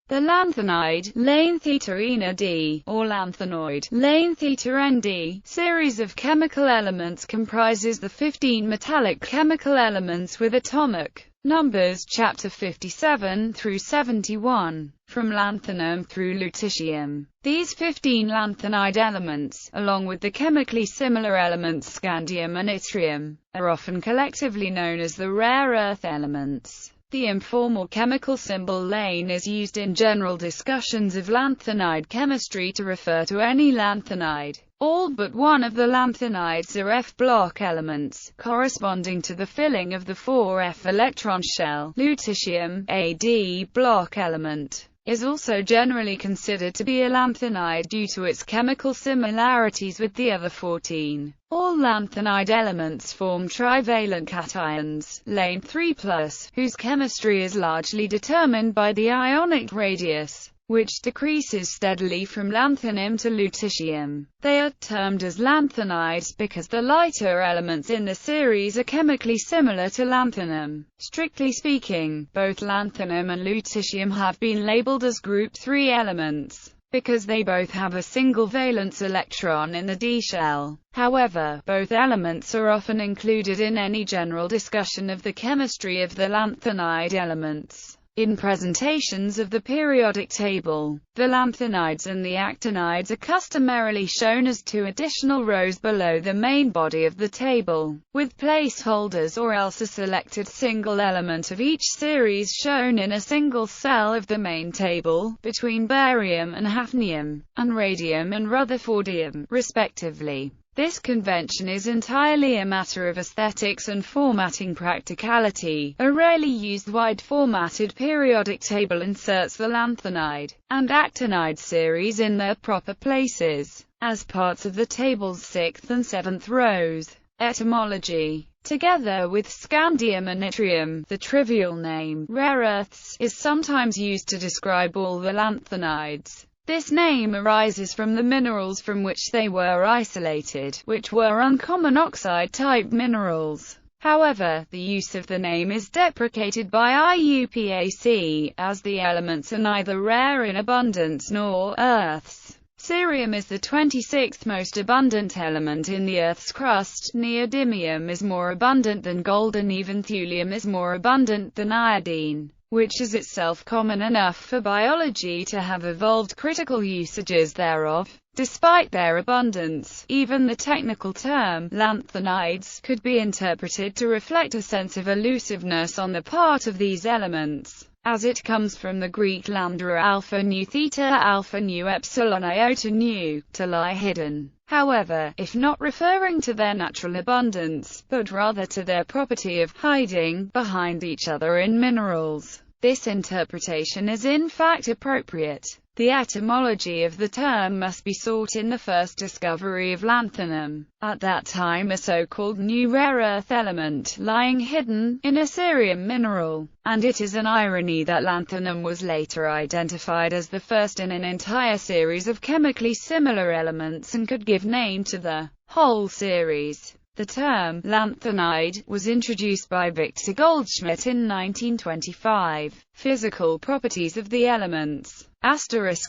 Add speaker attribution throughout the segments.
Speaker 1: The lanthanide, ʻlænθənaɪd, or lanthanoid, ʻlænθənaɪd, series of chemical elements comprises the 15 metallic chemical elements with atomic numbers chapter 57 through 71, from lanthanum through lutetium. These 15 lanthanide elements, along with the chemically similar elements scandium and yttrium, are often collectively known as the rare earth elements. The informal chemical symbol lane is used in general discussions of lanthanide chemistry to refer to any lanthanide. All but one of the lanthanides are F-block elements, corresponding to the filling of the 4F electron shell. Lutetium, a D-block element, is also generally considered to be a lanthanide due to its chemical similarities with the other 14. All lanthanide elements form trivalent cations, lane 3+, whose chemistry is largely determined by the ionic radius, which decreases steadily from lanthanum to lutetium. They are termed as lanthanides because the lighter elements in the series are chemically similar to lanthanum. Strictly speaking, both lanthanum and lutetium have been labeled as group 3 elements, because they both have a single valence electron in the D shell. However, both elements are often included in any general discussion of the chemistry of the lanthanide elements. In presentations of the periodic table, the lanthanides and the actinides are customarily shown as 2 additional rows below the main body of the table, with placeholders or else a selected single element of each series shown in a single cell of the main table, between barium and hafnium, and radium and rutherfordium, respectively. This convention is entirely a matter of aesthetics and formatting practicality. A rarely used wide-formatted periodic table inserts the lanthanide and actinide series in their proper places, as parts of the table's 6th and 7th rows. Etymology. Together with scandium and yttrium, the trivial name, rare earths, is sometimes used to describe all the lanthanides. This name arises from the minerals from which they were isolated, which were uncommon oxide-type minerals. However, the use of the name is deprecated by IUPAC, as the elements are neither rare in abundance nor earths. Cerium is the 26th most abundant element in the Earth's crust, neodymium is more abundant than gold, and even thulium is more abundant than iodine, which is itself common enough for biology to have evolved critical usages thereof. Despite their abundance, even the technical term, lanthanides, could be interpreted to reflect a sense of elusiveness on the part of these elements, as it comes from the Greek lambda alpha nu theta alpha nu epsilon iota nu, to lie hidden. However, if not referring to their natural abundance, but rather to their property of hiding behind each other in minerals, this interpretation is in fact appropriate. The etymology of the term must be sought in the first discovery of lanthanum, at that time a so-called new rare earth element, lying hidden in a cerium mineral, and it is an irony that lanthanum was later identified as the first in an entire series of chemically similar elements and could give name to the whole series. The term lanthanide was introduced by Victor Goldschmidt in 1925. Physical properties of the elements.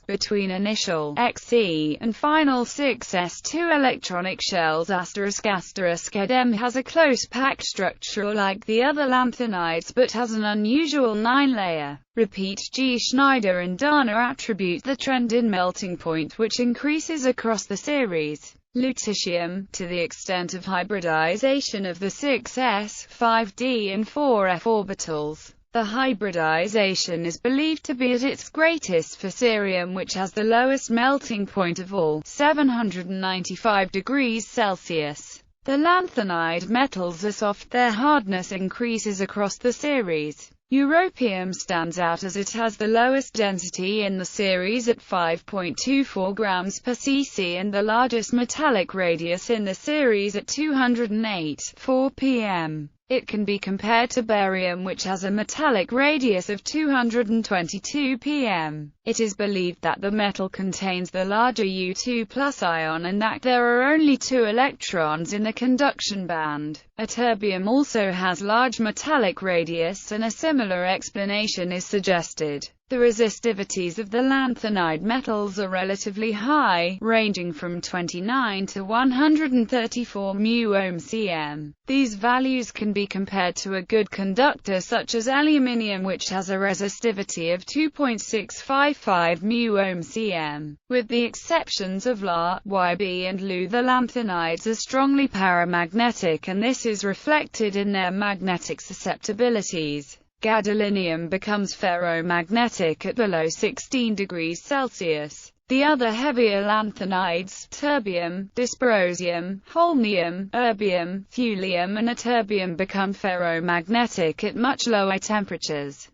Speaker 1: Between initial Xe and final 6s2 electronic shells **Edem has a close packed structure like the other lanthanides but has an unusual 9-layer. Repeat. G. Schneider and Dana attribute the trend in melting point which increases across the series. Lutetium, to the extent of hybridization of the 6s, 5d and 4f orbitals. The hybridization is believed to be at its greatest for cerium, which has the lowest melting point of all, 795 degrees Celsius. The lanthanide metals are soft, their hardness increases across the series. Europium stands out as it has the lowest density in the series at 5.24 grams per cc and the largest metallic radius in the series at 208.4 pm. It can be compared to barium, which has a metallic radius of 222 pm. It is believed that the metal contains the larger U2+ ion and that there are only 2 electrons in the conduction band. Ytterbium also has large metallic radius, and a similar explanation is suggested. The resistivities of the lanthanide metals are relatively high, ranging from 29 to 134 μ/cm. These values can be compared to a good conductor such as aluminium, which has a resistivity of 2.655 μ/cm. With the exceptions of La, Yb and Lu, the lanthanides are strongly paramagnetic, and this is reflected in their magnetic susceptibilities. Gadolinium becomes ferromagnetic at below 16 degrees Celsius. The other heavier lanthanides, terbium, dysprosium, holmium, erbium, thulium and yttrium become ferromagnetic at much lower temperatures.